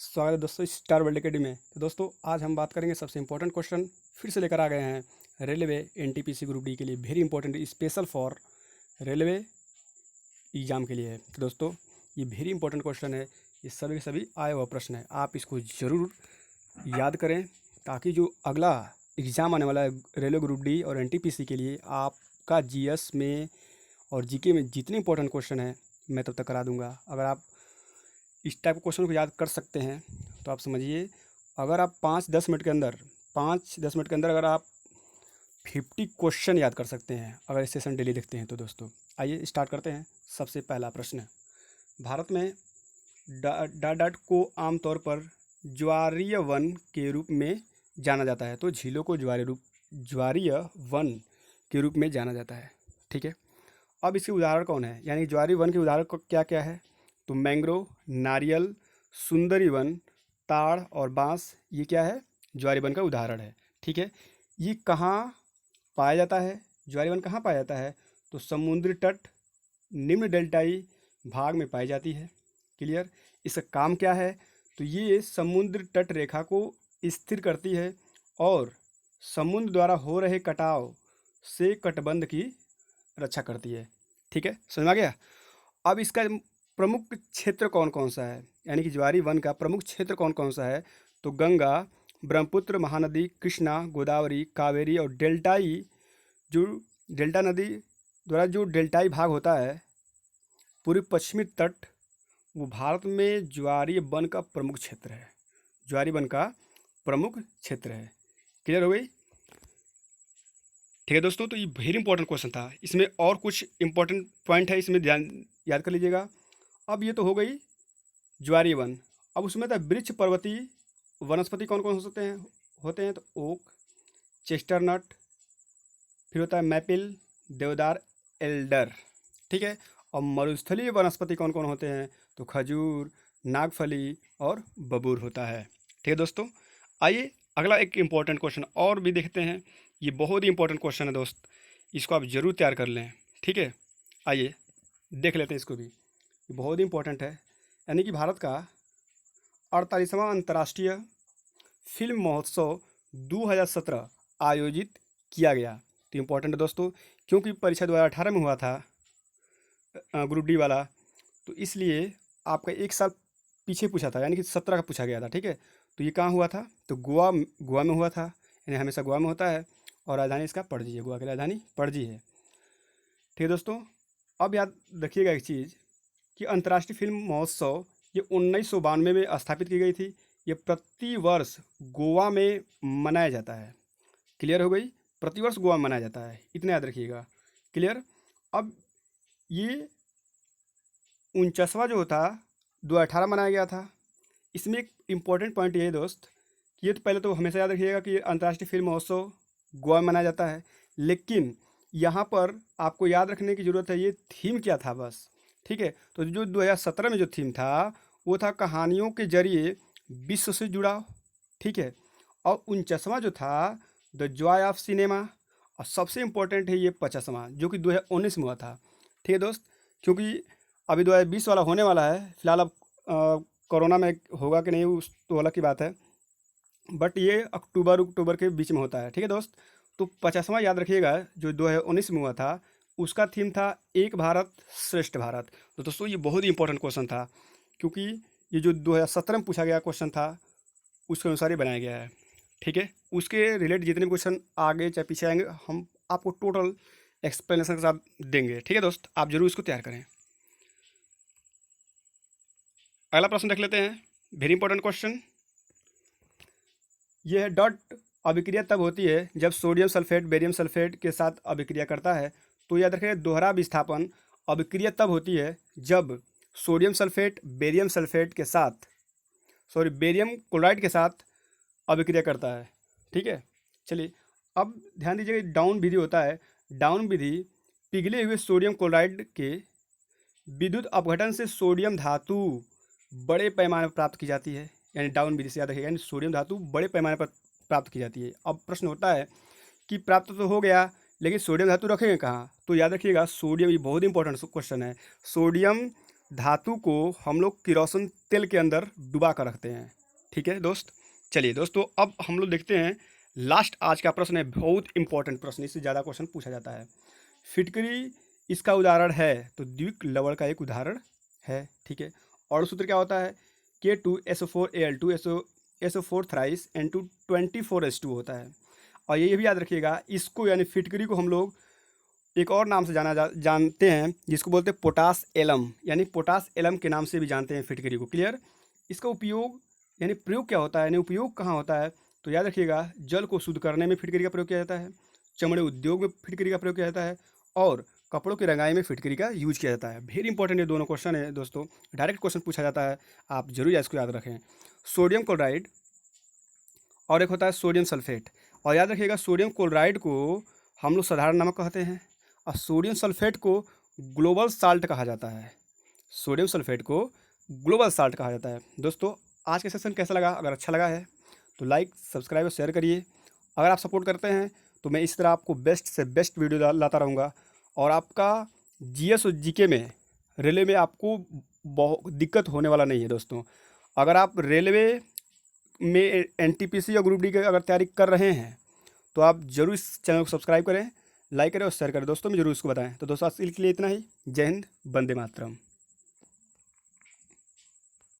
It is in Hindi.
स्वागत है दोस्तों स्टार वर्ल्ड अकेडमी में। तो दोस्तों आज हम बात करेंगे सबसे इंपॉर्टेंट क्वेश्चन फिर से लेकर आ गए हैं रेलवे एनटीपीसी ग्रुप डी के लिए। Very important special for railway exam के लिए है। तो दोस्तों ये वेरी इंपॉर्टेंट क्वेश्चन है, ये सभी के सभी आए हुआ प्रश्न है। आप इसको ज़रूर याद करें ताकि जो अगला एग्ज़ाम आने वाला है रेलवे ग्रुप डी और एनटीपीसी के लिए आपका जीएस में और जीके में जितने इंपॉर्टेंट क्वेश्चन है मैं तब तक करा दूंगा। अगर आप इस टाइप के क्वेश्चन को याद कर सकते हैं तो आप समझिए, अगर आप 5-10 मिनट के अंदर अगर आप 50 क्वेश्चन याद कर सकते हैं अगर इस सेशन डेली देखते हैं तो दोस्तों आइए स्टार्ट करते हैं। सबसे पहला प्रश्न, भारत में डाट को आमतौर पर ज्वारीय वन के रूप में जाना जाता है। तो झीलों को ज्वारीय वन के रूप में जाना जाता है। ठीक है, अब इसके उदाहरण कौन है, यानी ज्वारीय वन के उदाहरण क्या क्या है? तो मैंग्रोव, नारियल, सुंदरी वन, ताड़ और बांस, ये क्या है? ज्वारीय वन का उदाहरण है। ठीक है, ये कहाँ पाया जाता है? ज्वारीय वन कहाँ पाया जाता है? तो समुद्री तट, निम्न डेल्टाई भाग में पाई जाती है। क्लियर? इसका काम क्या है? तो ये समुद्र तट रेखा को स्थिर करती है और समुद्र द्वारा हो रहे कटाव से तटबंध की रक्षा करती है। ठीक है, समझ में आ गया? अब इसका प्रमुख क्षेत्र कौन कौन सा है, यानी कि ज्वारीय वन का प्रमुख क्षेत्र कौन कौन सा है? तो गंगा, ब्रह्मपुत्र, महानदी, कृष्णा, गोदावरी, कावेरी और डेल्टाई, जो डेल्टा नदी द्वारा जो डेल्टाई भाग होता है पूर्वी पश्चिमी तट, वो भारत में ज्वारीय वन का प्रमुख क्षेत्र है। ज्वारीय वन का प्रमुख क्षेत्र है। क्लियर हो गई? ठीक है दोस्तों, तो ये वेरी इंपॉर्टेंट क्वेश्चन था। इसमें और कुछ इंपॉर्टेंट पॉइंट है, इसमें ध्यान याद कर लीजिएगा। अब ये तो हो गई ज्वारीय वन। अब उसमें था वृक्ष पर्वतीय वनस्पति कौन कौन होते हैं? तो ओक, चेस्टरनट, फिर होता है मैपिल, देवदार, एल्डर। ठीक है, और मरुस्थलीय वनस्पति कौन कौन होते हैं? तो खजूर, नागफली और बबूर होता है। ठीक है दोस्तों, आइए अगला एक इम्पॉर्टेंट क्वेश्चन और भी देखते हैं। ये बहुत ही इंपॉर्टेंट क्वेश्चन है दोस्त, इसको आप ज़रूर तैयार कर लें। ठीक है, आइए देख लेते हैं इसको भी, ये बहुत ही इंपॉर्टेंट है। यानी कि भारत का 48वां अंतर्राष्ट्रीय फिल्म महोत्सव 2017 आयोजित किया गया। तो इम्पोर्टेंट है दोस्तों, क्योंकि परीक्षा 2018 में हुआ था ग्रुप डी वाला, तो इसलिए आपका एक साल पीछे पूछा था, यानी कि 17 का पूछा गया था। ठीक है, तो ये कहाँ हुआ था? तो गोवा में हुआ था, यानी हमेशा गोवा में होता है। और राजधानी इसका पणजी है, गोवा की राजधानी पणजी है। ठीक है दोस्तों, अब याद रखिएगा एक चीज़ कि अंतर्राष्ट्रीय फिल्म महोत्सव ये 1992 में स्थापित की गई थी। ये प्रति वर्ष गोवा में मनाया जाता है। क्लियर हो गई? प्रतिवर्ष गोवा में मनाया जाता है, इतना याद रखिएगा। क्लियर? अब ये 49वां जो था 2018 मनाया गया था। इसमें एक इम्पॉर्टेंट पॉइंट ये है दोस्त कि ये तो पहले तो हमेशा याद रखिएगा कि अंतर्राष्ट्रीय फिल्म महोत्सव गोवा में मनाया जाता है, लेकिन यहाँ पर आपको याद रखने की ज़रूरत है ये थीम क्या था बस। ठीक है, तो जो 2017 में जो थीम था वो था कहानियों के जरिए विश्व से जुड़ाव। ठीक है, और 49वां जो था द जॉय ऑफ सिनेमा, और सबसे इम्पोर्टेंट है ये 50वां जो कि 2019 में हुआ था। ठीक है दोस्त, क्योंकि अभी 2020 वाला होने वाला है, फिलहाल अब कोरोना में होगा कि नहीं उस तो अलग की बात है, बट ये अक्टूबर के बीच में होता है। ठीक है दोस्त, तो 50वां याद रखिएगा जो 2019 में हुआ था, उसका थीम था एक भारत श्रेष्ठ भारत। तो दोस्तों ये बहुत ही इंपॉर्टेंट क्वेश्चन था, क्योंकि ये जो 2017 में पूछा गया क्वेश्चन था उसके अनुसार ही बनाया गया है। ठीक है, उसके रिलेटेड जितने भी क्वेश्चन आगे चाहे पीछे आएंगे हम आपको टोटल एक्सप्लेनेशन के साथ देंगे। ठीक है दोस्त, आप जरूर इसको तैयार करें। अगला प्रश्न देख लेते हैं, वेरी इंपॉर्टेंट क्वेश्चन। यह है डॉट अभिक्रिया तब होती है जब सोडियम सल्फेट बेरियम सल्फेट के साथ अभिक्रिया करता है। तो याद रखिए दोहरा विस्थापन अभिक्रिया तब होती है जब सोडियम सल्फेट बेरियम सल्फेट के साथ बेरियम क्लोराइड के साथ अभिक्रिया करता है। ठीक है, चलिए अब ध्यान दीजिएगा डाउन विधि होता है। डाउन विधि पिघले हुए सोडियम क्लोराइड के विद्युत अपघटन से सोडियम धातु बड़े पैमाने पर प्राप्त की जाती है, यानी डाउन विधि से याद रखिएगा, यानी सोडियम धातु बड़े पैमाने पर प्राप्त की जाती है। अब प्रश्न होता है कि प्राप्त तो हो गया लेकिन सोडियम धातु रखेंगे कहाँ? तो याद रखिएगा सोडियम, ये बहुत इंपॉर्टेंट क्वेश्चन है। सोडियम धातु को हम लोग किरोसिन तेल के अंदर डुबा कर रखते हैं। ठीक है दोस्त, चलिए दोस्तों अब हम लोग देखते हैं लास्ट आज का प्रश्न है, बहुत इंपॉर्टेंट प्रश्न, इससे ज़्यादा क्वेश्चन पूछा जाता है। फिटकरी इसका उदाहरण है, तो द्विक लवण का एक उदाहरण है। ठीक है, और सूत्र क्या होता है, K2SO4Al2SO4 थ्राइस N224H2 होता है। और ये भी याद रखिएगा, इसको यानी फिटकरी को हम लोग एक और नाम से जानते हैं, जिसको बोलते हैं पोटास एलम, यानी पोटास एलम के नाम से भी जानते हैं फिटकरी को। क्लियर, इसका उपयोग यानी प्रयोग क्या होता है, यानी उपयोग कहाँ होता है, तो याद रखिएगा, जल को शुद्ध करने में फिटकरी का प्रयोग किया जाता है, चमड़े उद्योग में फिटकरी का प्रयोग किया जाता है, और कपड़ों की रंगाई में फिटकरी का यूज किया जाता है। वेरी इंपॉर्टेंट ये दोनों क्वेश्चन है दोस्तों, डायरेक्ट क्वेश्चन पूछा जाता है, आप जरूर इसको याद रखें। सोडियम क्लोराइड और एक होता है सोडियम सल्फेट। और याद रखिएगा, सोडियम क्लोराइड को हम लोग साधारण नमक कहते हैं, और सोडियम सल्फेट को ग्लोबल साल्ट कहा जाता है। सोडियम सल्फेट को ग्लोबल साल्ट कहा जाता है। दोस्तों आज का सेशन कैसा लगा, अगर अच्छा लगा है तो लाइक सब्सक्राइब और शेयर करिए। अगर आप सपोर्ट करते हैं तो मैं इस तरह आपको बेस्ट से बेस्ट वीडियो लाता रहूँगा। और आपका जीएस और जीके में, रेलवे में आपको बहुत दिक्कत होने वाला नहीं है दोस्तों। अगर आप रेलवे में एनटीपीसी या ग्रुप डी की अगर तैयारी कर रहे हैं तो आप जरूर इस चैनल को सब्सक्राइब करें, लाइक करें और शेयर करें दोस्तों में, जरूर इसको बताएं। तो दोस्तों आज के लिए इतना ही। जय हिंद, वंदे मातरम।